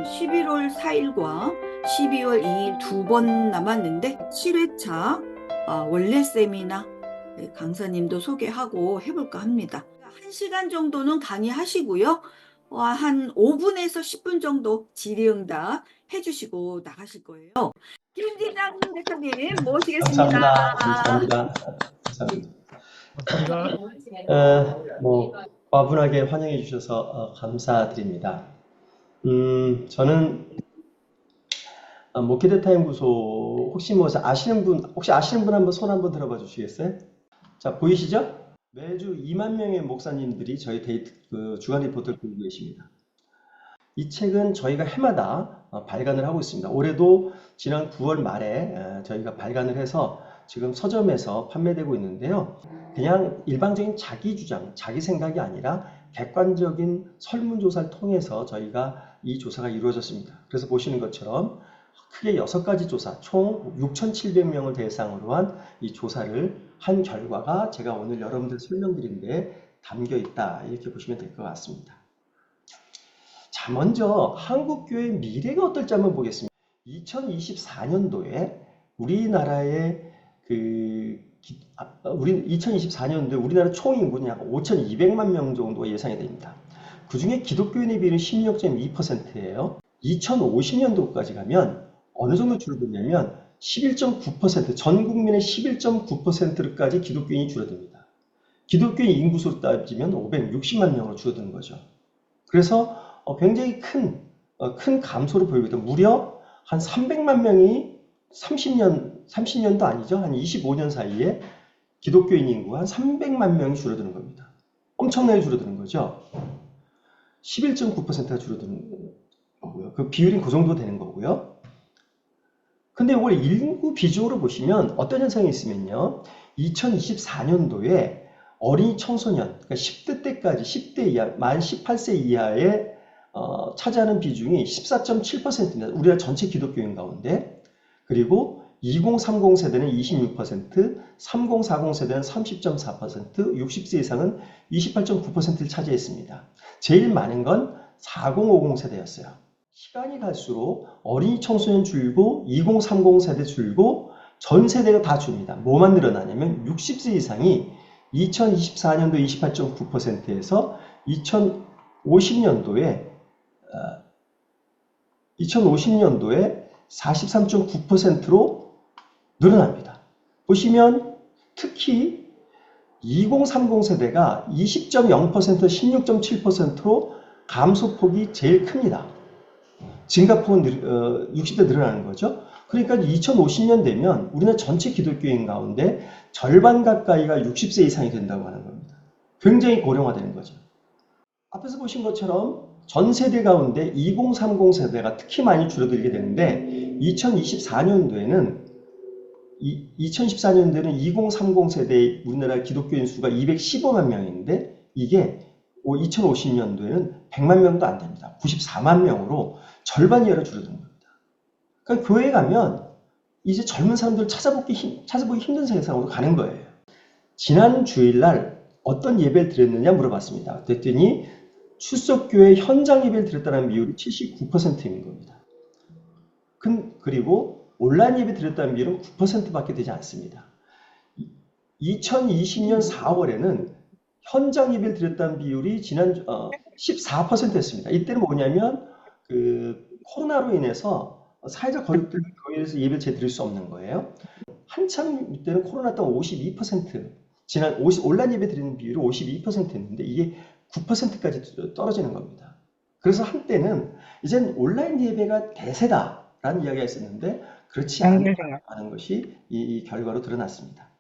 11월 4일과 12월 2일 두 번 남았는데 7회차 원래 세미나 강사님도 소개하고 해볼까 합니다. 1시간 정도는 강의하시고요. 한 5분에서 10분 정도 질의응답 해주시고 나가실 거예요. 김진장 대표님 모시겠습니다. 감사합니다. 과분하게 환영해 주셔서 감사드립니다. 저는 목회대타 연구소 혹시 아시는 분 한번 손 한번 들어봐 주시겠어요? 자, 보이시죠? 매주 2만 명의 목사님들이 저희 주간 리포트를 보고 계십니다. 이 책은 저희가 해마다 발간을 하고 있습니다. 올해도 지난 9월 말에 저희가 발간을 해서 지금 서점에서 판매되고 있는데요. 그냥 일방적인 자기 주장, 자기 생각이 아니라 객관적인 설문조사를 통해서 저희가 이 조사가 이루어졌습니다. 그래서 보시는 것처럼 크게 6가지 조사, 총 6,700명을 대상으로 한 이 조사를 한 결과가 제가 오늘 여러분들 설명드린 데 담겨 있다. 이렇게 보시면 될 것 같습니다. 자, 먼저 한국교회의 미래가 어떨지 한번 보겠습니다. 2024년도에 우리나라의 2024년도에 우리나라 총인구는 약 5,200만 명 정도가 예상이 됩니다. 그 중에 기독교인의 비율은 16.2%예요. 2050년도까지 가면 어느 정도 줄어드냐면 11.9%, 전 국민의 11.9%까지 기독교인이 줄어듭니다. 기독교인 인구수로 따지면 560만 명으로 줄어드는 거죠. 그래서 굉장히 큰 감소를 보이고 있다. 무려 한 300만 명이 30년도 아니죠. 한 25년 사이에 기독교인 인구가 한 300만 명이 줄어드는 겁니다. 엄청나게 줄어드는 거죠. 11.9%가 줄어드는 거고요. 그 비율이 그 정도 되는 거고요. 근데 이걸 인구 비중으로 보시면 어떤 현상이 있으면요. 2024년도에 어린이 청소년, 그러니까 10대 때까지 10대 이하, 만 18세 이하의 차지하는 비중이 14.7%입니다. 우리나라 전체 기독교인 가운데. 그리고 2030 세대는 26%, 3040 세대는 30.4%, 60세 이상은 28.9%를 차지했습니다. 제일 많은 건 4050 세대였어요. 시간이 갈수록 어린이 청소년 줄고 2030 세대 줄고 전 세대가 다 줍니다. 뭐만 늘어나냐면 60세 이상이 2024년도 28.9%에서 2050년도에 43.9%로 늘어납니다. 보시면 특히 2030 세대가 20.0%, 16.7%로 감소폭이 제일 큽니다. 증가폭은 60대 늘어나는 거죠. 그러니까 2050년 되면 우리나라 전체 기독교인 가운데 절반 가까이가 60세 이상이 된다고 하는 겁니다. 굉장히 고령화되는 거죠. 앞에서 보신 것처럼 전 세대 가운데 2030 세대가 특히 많이 줄어들게 되는데 2024년도에는 2030 세대의 우리나라 기독교인 수가 215만 명인데 이게 2050년도에는 100만 명도 안 됩니다. 94만 명으로 절반 이하로 줄어드는 겁니다. 그러니까 교회에 가면 이제 젊은 사람들 찾아보기 힘든 세상으로 가는 거예요. 지난 주일날 어떤 예배를 드렸느냐 물어봤습니다. 그랬더니 출석교회 현장 예배를 드렸다는 비율이 79%인 겁니다. 그리고 온라인 예배 드렸다는 비율은 9%밖에 되지 않습니다. 2020년 4월에는 현장 예배를 드렸다는 비율이 지난 14%였습니다. 이때는 뭐냐면 코로나로 인해서 사회적 거리에서 예배를 제대로 드릴 수 없는 거예요. 한참 이때는 코로나 때는 52%, 온라인 예배 드리는 비율이 52%였는데 이게 9%까지 떨어지는 겁니다. 그래서 한때는 이젠 온라인 예배가 대세다라는 이야기가 있었는데 그렇지 않은 것이 이 결과로 드러났습니다.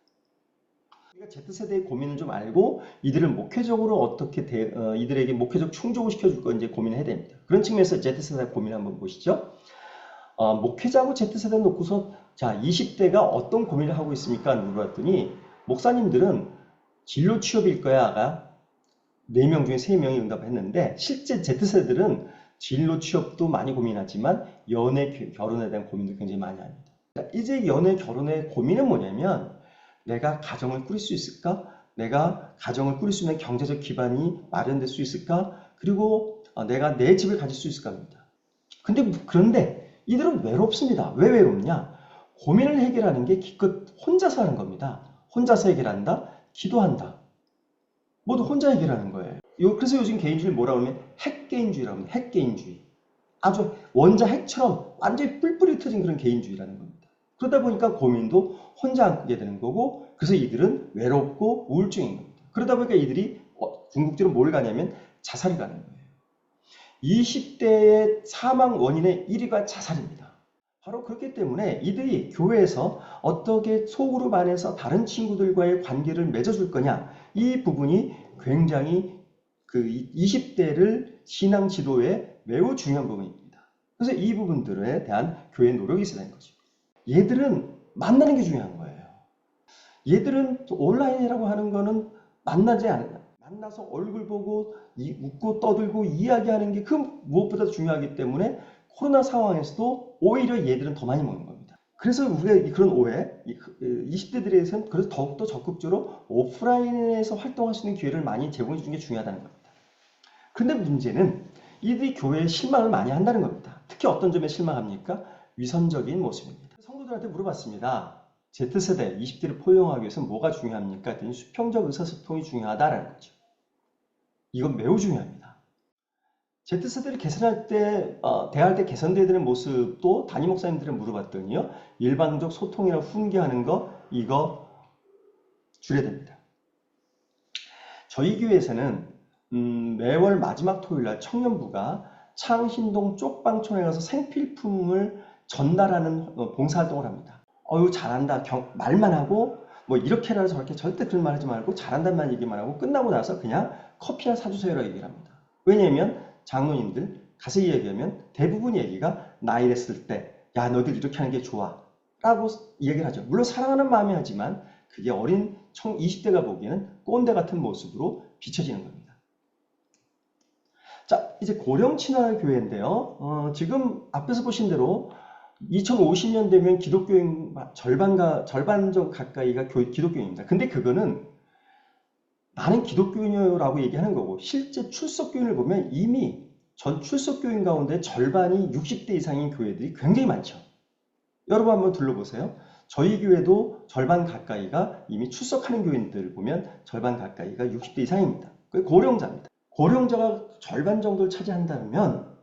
우리가 Z세대의 고민을 좀 알고 이들을 목회적으로 어떻게 이들에게 목회적 충족을 시켜줄 건지 고민을 해야 됩니다. 그런 측면에서 Z세대 고민을 한번 보시죠. 목회자하고 Z세대 놓고서 자 20대가 어떤 고민을 하고 있습니까? 물어봤더니 목사님들은 진로 취업일 거야가 4명 중에 3명이 응답을 했는데 실제 Z세대들은 진로 취업도 많이 고민하지만 연애, 결혼에 대한 고민도 굉장히 많이 합니다. 이제 연애, 결혼의 고민은 뭐냐면 내가 가정을 꾸릴 수 있을까? 내가 가정을 꾸릴 수 있는 경제적 기반이 마련될 수 있을까? 그리고 내가 내 집을 가질 수 있을까 합니다. 그런데 이들은 외롭습니다. 왜 외롭냐? 고민을 해결하는 게 기껏 혼자서 하는 겁니다. 혼자서 해결한다, 기도한다. 모두 혼자 해결하는 거예요. 그래서 요즘 개인주의를 뭐라고 하면 핵개인주의라고 합니다. 핵개인주의. 아주 원자 핵처럼 완전히 뿔뿔이 터진 그런 개인주의라는 겁니다. 그러다 보니까 고민도 혼자 안게 되는 거고, 그래서 이들은 외롭고 우울증인 겁니다. 그러다 보니까 이들이 궁극적으로 뭘 가냐면 자살이 가는 거예요. 20대의 사망 원인의 1위가 자살입니다. 바로 그렇기 때문에 이들이 교회에서 어떻게 소그룹 안에서 다른 친구들과의 관계를 맺어줄 거냐, 이 부분이 굉장히 그 20대를 신앙 지도에 매우 중요한 부분입니다. 그래서 이 부분들에 대한 교회의 노력이 있어야 되는 거죠. 얘들은 만나는 게 중요한 거예요. 얘들은 온라인이라고 하는 거는 만나지 않아요. 만나서 얼굴 보고 웃고 떠들고 이야기하는 게 그 무엇보다 중요하기 때문에 코로나 상황에서도 오히려 얘들은 더 많이 먹는 겁니다. 그래서 우리가 그런 오해, 20대들에서는 그래서 더욱더 적극적으로 오프라인에서 활동할 수 있는 기회를 많이 제공해 주는 게 중요하다는 겁니다. 그런데 문제는 이들이 교회에 실망을 많이 한다는 겁니다. 특히 어떤 점에 실망합니까? 위선적인 모습입니다. 성도들한테 물어봤습니다. Z세대, 20대를 포용하기 위해서 뭐가 중요합니까? 했더니 수평적 의사소통이 중요하다라는 거죠. 이건 매우 중요합니다. Z세대를 개선할 때, 대할 때 개선돼야 되는 모습도 담임 목사님들은 물어봤더니요. 일방적 소통이나 훈계하는 거, 이거 줄여야 됩니다. 저희 교회에서는 매월 마지막 토요일날 청년부가 창신동 쪽방촌에 가서 생필품을 전달하는 봉사활동을 합니다. 어유 잘한다, 말만 하고 뭐 이렇게 해라 저렇게 절대 그런 말 하지 말고 잘한다는 얘기만 하고 끝나고 나서 그냥 커피나 사주세요라고 얘기를 합니다. 왜냐하면 장로님들 가서 이야기하면 대부분 얘기가 나 이랬을 때 야 너희들 이렇게 하는 게 좋아 라고 얘기를 하죠. 물론 사랑하는 마음이 하지만 그게 어린 20대가 보기에는 꼰대 같은 모습으로 비춰지는 겁니다. 자, 이제 고령 친화 교회인데요. 지금 앞에서 보신 대로 2050년 되면 기독교인 절반 좀 가까이가 기독교인입니다. 근데 그거는 나는 기독교인이라고 얘기하는 거고 실제 출석교인을 보면 이미 전 출석교인 가운데 절반이 60대 이상인 교회들이 굉장히 많죠. 여러분 한번 둘러보세요. 저희 교회도 절반 가까이가 이미 출석하는 교인들을 보면 절반 가까이가 60대 이상입니다. 고령자입니다. 고령자가 절반 정도를 차지한다면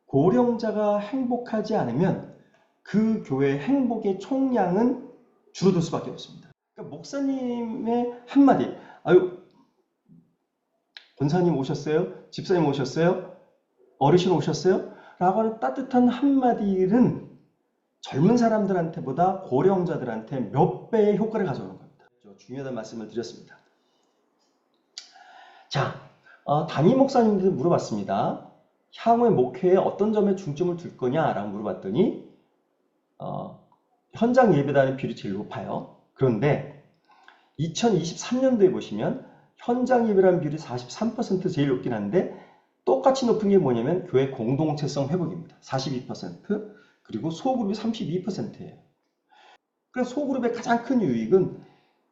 고령자가 행복하지 않으면 그 교회의 행복의 총량은 줄어들 수밖에 없습니다. 그러니까 목사님의 한마디, 아유 권사님 오셨어요? 집사님 오셨어요? 어르신 오셨어요? 라고 하는 따뜻한 한마디는 젊은 사람들한테보다 고령자들한테 몇 배의 효과를 가져오는 겁니다. 중요하다는 말씀을 드렸습니다. 자, 담임 목사님들 물어봤습니다. 향후의 목회에 어떤 점에 중점을 둘 거냐라고 물어봤더니 현장 예배단의 비율이 제일 높아요. 그런데 2023년도에 보시면 현장 예배라는 비율이 43% 제일 높긴 한데 똑같이 높은 게 뭐냐면 교회 공동체성 회복입니다. 42%, 그리고 소그룹이 32%예요. 그래서 소그룹의 가장 큰 유익은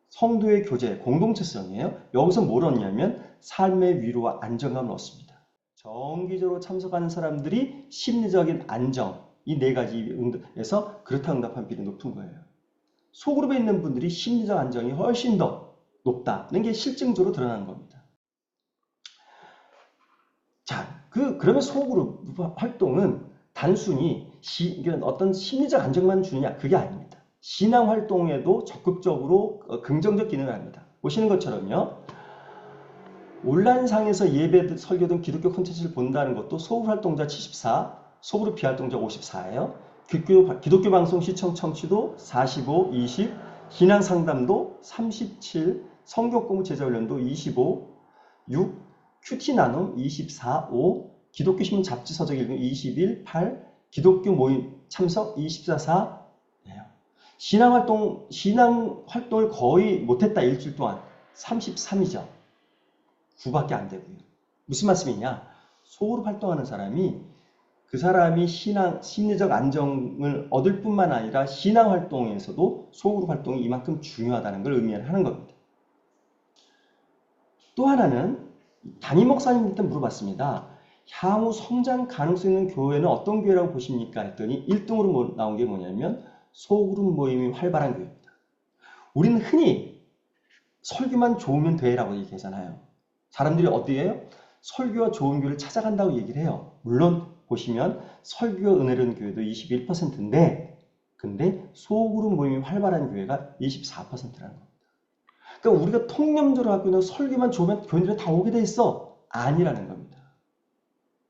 성도의 교제, 공동체성이에요. 여기서 뭘 얻냐면 삶의 위로와 안정감을 얻습니다. 정기적으로 참석하는 사람들이 심리적인 안정, 이 네 가지에서 그렇다 응답한 비율이 높은 거예요. 소그룹에 있는 분들이 심리적 안정이 훨씬 더 높다는 게 실증적으로 드러나는 겁니다. 자, 그러면 소그룹 활동은 단순히 어떤 심리적 안정만 주느냐, 그게 아닙니다. 신앙 활동에도 적극적으로 긍정적 기능을 합니다. 보시는 것처럼요. 온라인상에서 예배, 설교 등 기독교 콘텐츠를 본다는 것도 소그룹 활동자 74, 소그룹 비활동자 54예요. 기독교 방송 시청 청취도 45, 20, 신앙 상담도 37, 성경 공부 제자 훈련도 25, 6, 큐티 나눔 24, 5, 기독교 신문 잡지 서적 읽음 21, 8, 기독교 모임 참석 24, 4. 신앙 활동을 거의 못했다 일주일 동안 33이죠. 9밖에 안 되고요. 무슨 말씀이냐? 소그룹 활동하는 사람이 그 사람이 심리적 안정을 얻을 뿐만 아니라 신앙 활동에서도 소그룹 활동이 이만큼 중요하다는 걸 의미하는 겁니다. 또 하나는 담임 목사님한테 물어봤습니다. 향후 성장 가능성 있는 교회는 어떤 교회라고 보십니까? 했더니 1등으로 나온 게 뭐냐면 소그룹 모임이 활발한 교회입니다. 우리는 흔히 설교만 좋으면 돼라고 얘기하잖아요. 사람들이 어디에요? 설교가 좋은 교회를 찾아간다고 얘기를 해요. 물론 보시면 설교가 은혜로운 교회도 21%인데 근데 소그룹 모임이 활발한 교회가 24%라는 겁니다. 그러니까 우리가 통념적으로 갖고 있는 설교만 좋으면 교인들이 다 오게 돼 있어. 아니라는 겁니다.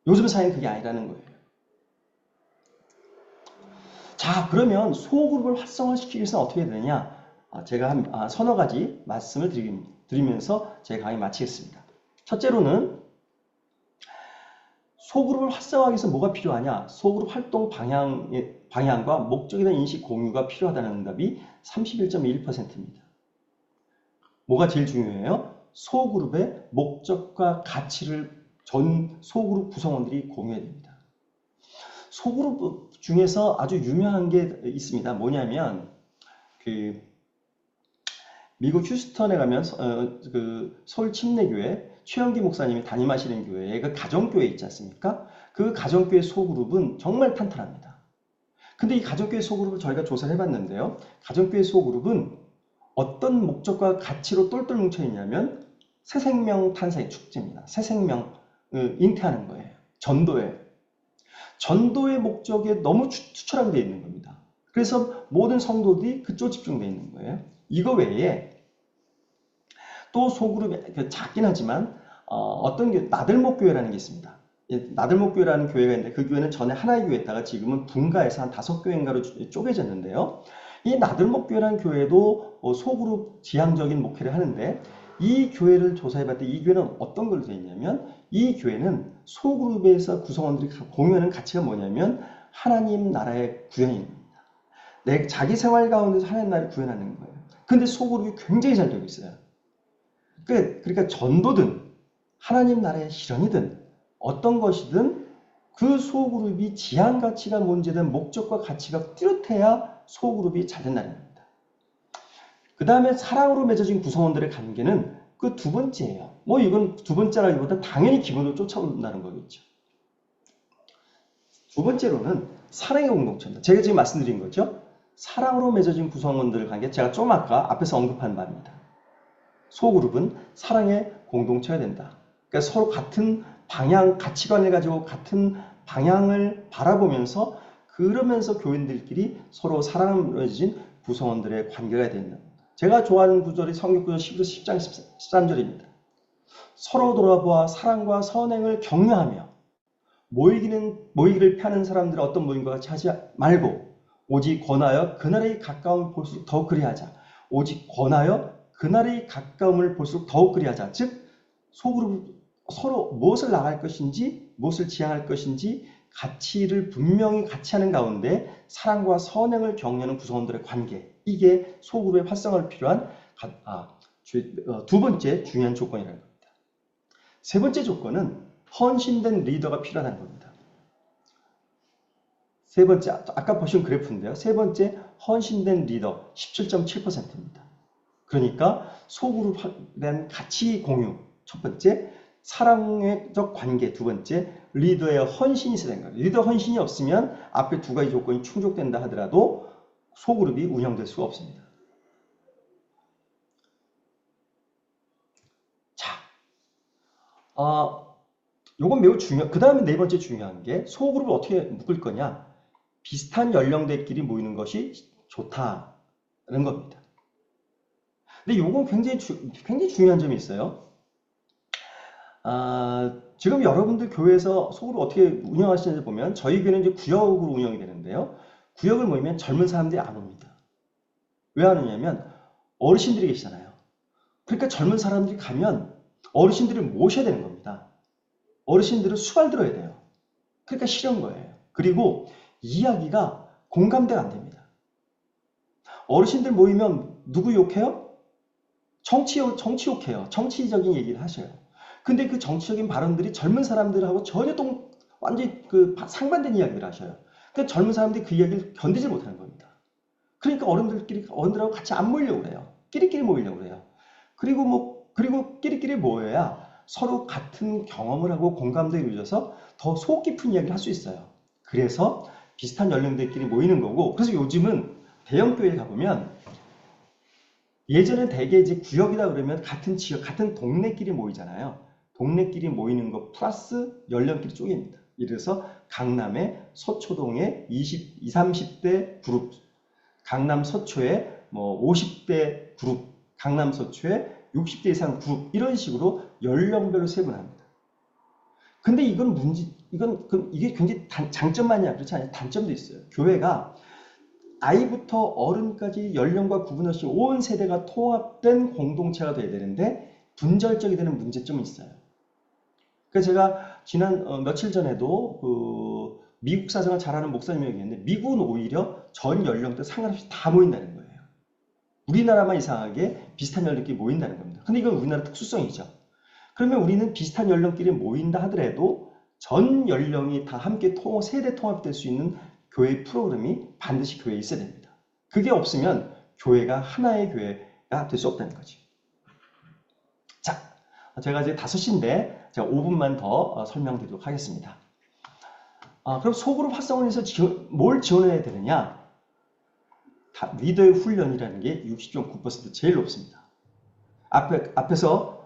요즘 사회는 그게 아니라는 거예요. 자, 그러면 소그룹을 활성화시키기 위해서는 어떻게 해야 되느냐? 제가 한 서너 가지 말씀을 드리면서 제 강의 마치겠습니다. 첫째로는 소그룹을 활성화하기 위해서 뭐가 필요하냐? 소그룹 활동 방향과 목적에 대한 인식 공유가 필요하다는 응답이 31.21%입니다. 뭐가 제일 중요해요? 소그룹의 목적과 가치를 전 소그룹 구성원들이 공유해야 됩니다. 소그룹 중에서 아주 유명한 게 있습니다. 뭐냐면 미국 휴스턴에 가면 서울 침례교회 최영기 목사님이 담임하시는 교회에 그 가정교회 있지 않습니까? 그 가정교회 소그룹은 정말 탄탄합니다. 근데 이 가정교회 소그룹을 저희가 조사를 해봤는데요. 가정교회 소그룹은 어떤 목적과 가치로 똘똘 뭉쳐 있냐면 새 생명 탄생의 축제입니다. 새 생명 잉태하는 거예요. 전도의 목적에 너무 투철하게 되어 있는 겁니다. 그래서 모든 성도들이 그쪽 집중되어 있는 거예요. 이거 외에 또 소그룹이 작긴 하지만 어떤 게 나들목교회라는 게 있습니다. 나들목교회라는 교회가 있는데 그 교회는 전에 하나의 교회였다가 지금은 분가해서 한 5교회인가로 쪼개졌는데요. 이 나들목교회라는 교회도 소그룹 지향적인 목회를 하는데 이 교회를 조사해봤더니 이 교회는 어떤 걸로 되어 있냐면 이 교회는 소그룹에서 구성원들이 공유하는 가치가 뭐냐면 하나님 나라의 구현입니다. 자기 생활 가운데서 하나님 나라를 구현하는 거예요. 근데 소그룹이 굉장히 잘 되고 있어요. 그러니까 전도든 하나님 나라의 실현이든 어떤 것이든 그 소그룹이 지향 가치가 문제든 목적과 가치가 뚜렷해야 소그룹이 잘 된다는 겁니다. 그 다음에 사랑으로 맺어진 구성원들의 관계는 그 두 번째예요. 뭐 이건 두 번째라기보다 당연히 기본으로 쫓아온다는 거겠죠. 두 번째로는 사랑의 공동체입니다. 제가 지금 말씀드린 거죠. 사랑으로 맺어진 구성원들 관계, 제가 좀 아까 앞에서 언급한 바입니다. 소그룹은 사랑의 공동체가 된다. 그러니까 서로 같은 방향, 가치관을 가지고 같은 방향을 바라보면서 그러면서 교인들끼리 서로 사랑으로 맺어진 구성원들의 관계가 된다. 제가 좋아하는 구절이 성경구절 10장 13절입니다. 서로 돌아보아 사랑과 선행을 격려하며 모이기를 피하는 사람들은 어떤 모임과 같이 하지 말고 오직 권하여 그날의 가까움을 볼수록 더욱 그리하자. 오직 권하여 그날의 가까움을 볼수록 더욱 그리하자. 즉 소그룹 서로 무엇을 나갈 것인지 무엇을 지향할 것인지 가치를 분명히 같이 하는 가운데 사랑과 선행을 격려하는 구성원들의 관계, 이게 소그룹의 활성화를 필요한 두 번째 중요한 조건이라는 겁니다. 세 번째 조건은 헌신된 리더가 필요하다는 겁니다. 세 번째, 아까 보신 그래프인데요. 세 번째, 헌신된 리더 17.7%입니다. 그러니까 소그룹에 대한 가치 공유, 첫 번째, 사랑적 관계, 두 번째, 리더의 헌신이 있어야 되는 거예요. 리더 헌신이 없으면 앞에 두 가지 조건이 충족된다 하더라도 소그룹이 운영될 수가 없습니다. 자, 요건 매우 그 다음에 네 번째 중요한 게 소그룹을 어떻게 묶을 거냐. 비슷한 연령대끼리 모이는 것이 좋다는 겁니다. 근데 요건 굉장히 중요한 점이 있어요. 지금 여러분들 교회에서 소그룹 어떻게 운영하시는지 보면 저희 교회는 이제 구역으로 운영이 되는데요. 구역을 모이면 젊은 사람들이 안 옵니다. 왜 안 오냐면 어르신들이 계시잖아요. 그러니까 젊은 사람들이 가면 어르신들을 모셔야 되는 겁니다. 어르신들은 수발 들어야 돼요. 그러니까 싫은 거예요. 그리고 이야기가 공감대가 안 됩니다. 어르신들 모이면 누구 욕해요? 정치 욕해요. 정치적인 얘기를 하셔요. 근데 그 정치적인 발언들이 젊은 사람들하고 전혀 완전히 상반된 이야기를 하셔요. 그러니까 젊은 사람들이 그 이야기를 견디지 못하는 겁니다. 그러니까 어른들하고 같이 안 모이려고 그래요. 끼리끼리 모이려고 그래요. 그리고 끼리끼리 모여야 서로 같은 경험을 하고 공감도 이루어져서 더 속 깊은 이야기를 할 수 있어요. 그래서 비슷한 연령대끼리 모이는 거고, 그래서 요즘은 대형 교회에 가보면 예전에 대개 이제 구역이다 그러면 같은 지역, 같은 동네끼리 모이잖아요. 동네끼리 모이는 거 플러스 연령끼리 쪼개입니다. 이래서 강남의 서초동의 20, 30대 그룹, 강남 서초의 뭐 50대 그룹, 강남 서초의 60대 이상 그룹, 이런 식으로 연령별로 세분합니다. 근데 이게 굉장히 장점만이야. 그렇지 않아요. 단점도 있어요. 교회가 아이부터 어른까지 연령과 구분 없이 온 세대가 통합된 공동체가 돼야 되는데 분절적이 되는 문제점이 있어요. 그래서 제가 지난 며칠 전에도 그 미국 사정을 잘 아는 목사님이 얘기했는데, 미국은 오히려 전 연령대 상관없이 다 모인다는 거예요. 우리나라만 이상하게 비슷한 연령끼리 모인다는 겁니다. 근데 이건 우리나라 특수성이죠. 그러면 우리는 비슷한 연령끼리 모인다 하더라도 전 연령이 다 함께 세대 통합될 수 있는 교회 프로그램이 반드시 교회에 있어야 됩니다. 그게 없으면 교회가 하나의 교회가 될 수 없다는 거지. 자, 제가 이제 5시인데 제가 5분만 더 설명드리도록 하겠습니다. 그럼 소그룹 활성화를 위해서 뭘 지원해야 되느냐? 리더의 훈련이라는 게 60.9% 제일 높습니다. 앞에서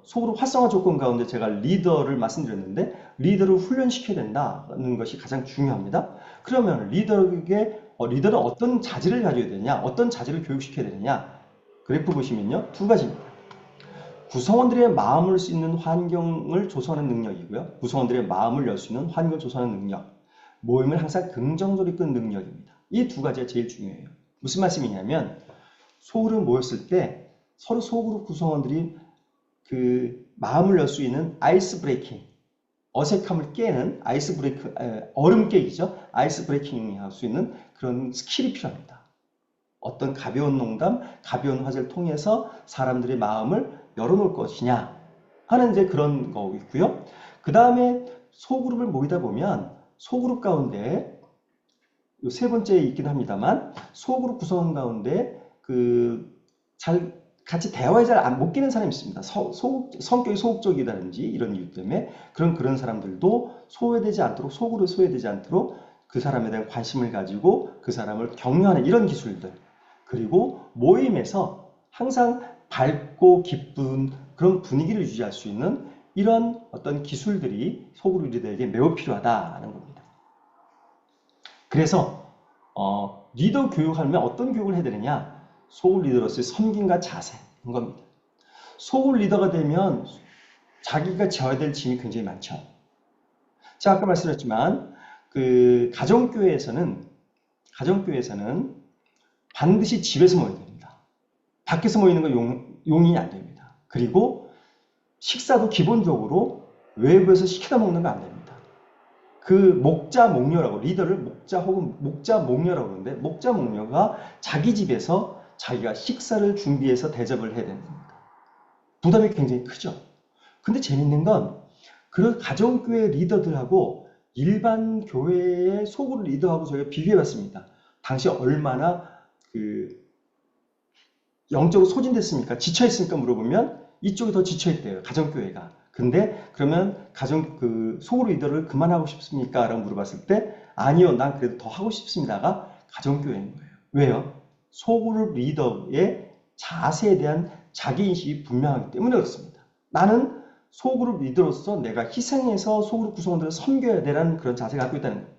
소그룹 활성화 조건 가운데 제가 리더를 말씀드렸는데, 리더를 훈련시켜야 된다는 것이 가장 중요합니다. 그러면 리더는 어떤 자질을 가져야 되냐, 어떤 자질을 교육시켜야 되느냐, 그래프 보시면요, 2가지입니다. 구성원들의 마음을 열 수 있는 환경을 조성하는 능력이고요, 구성원들의 마음을 열 수 있는 환경을 조성하는 능력, 모임을 항상 긍정적으로 이끄는 능력입니다. 이 2가지가 제일 중요해요. 무슨 말씀이냐면, 소그룹 모였을 때 서로 소그룹 구성원들이 그 마음을 열 수 있는 아이스 브레이킹, 어색함을 깨는 얼음 깨기죠. 아이스 브레이킹 할 수 있는 그런 스킬이 필요합니다. 어떤 가벼운 농담, 가벼운 화제를 통해서 사람들의 마음을 열어놓을 것이냐 하는 이제 그런 거 있고요. 그 다음에 소그룹을 모이다 보면 소그룹 가운데 요 3번째에 있긴 합니다만, 소그룹 구성원 가운데 같이 대화에 잘 못 끼는 사람이 있습니다. 성격이 소극적이라든지 이런 이유 때문에 그런 사람들도 소그룹에 소외되지 않도록 그 사람에 대한 관심을 가지고 그 사람을 격려하는 이런 기술들, 그리고 모임에서 항상 밝고 기쁜 그런 분위기를 유지할 수 있는 이런 어떤 기술들이 소그룹 리더에게 매우 필요하다는 겁니다. 그래서 리더 교육하려면 어떤 교육을 해야 되느냐? 소그룹 리더로서의 섬김과 자세인 겁니다. 소그룹 리더가 되면 자기가 져야 될 짐이 굉장히 많죠. 제가 아까 말씀드렸지만 그 가정교회에서는 반드시 집에서 모여야 됩니다. 밖에서 모이는 건 용인이 안 됩니다. 그리고 식사도 기본적으로 외부에서 시켜다 먹는 거 안 됩니다. 그 목자 목녀라고, 리더를 목자 혹은 목자 목녀라고 그러는데, 목자 목녀가 자기 집에서 자기가 식사를 준비해서 대접을 해야 되는 겁니다. 부담이 굉장히 크죠. 근데 재밌는 건 그런 가정교회 리더들하고 일반 교회의 소그룹 리더하고 저희가 비교해봤습니다. 당시 얼마나 영적으로 소진됐습니까? 지쳐있습니까? 물어보면 이쪽이 더 지쳐있대요. 가정교회가. 근데 그러면 소그룹 리더를 그만하고 싶습니까? 라고 물어봤을 때 아니요, 난 그래도 더 하고 싶습니다가 가정교회인 거예요. 왜요? 소그룹 리더의 자세에 대한 자기인식이 분명하기 때문에 그렇습니다. 나는 소그룹 리더로서 내가 희생해서 소그룹 구성원들을 섬겨야 되라는 그런 자세가 갖고 있다는 거예요.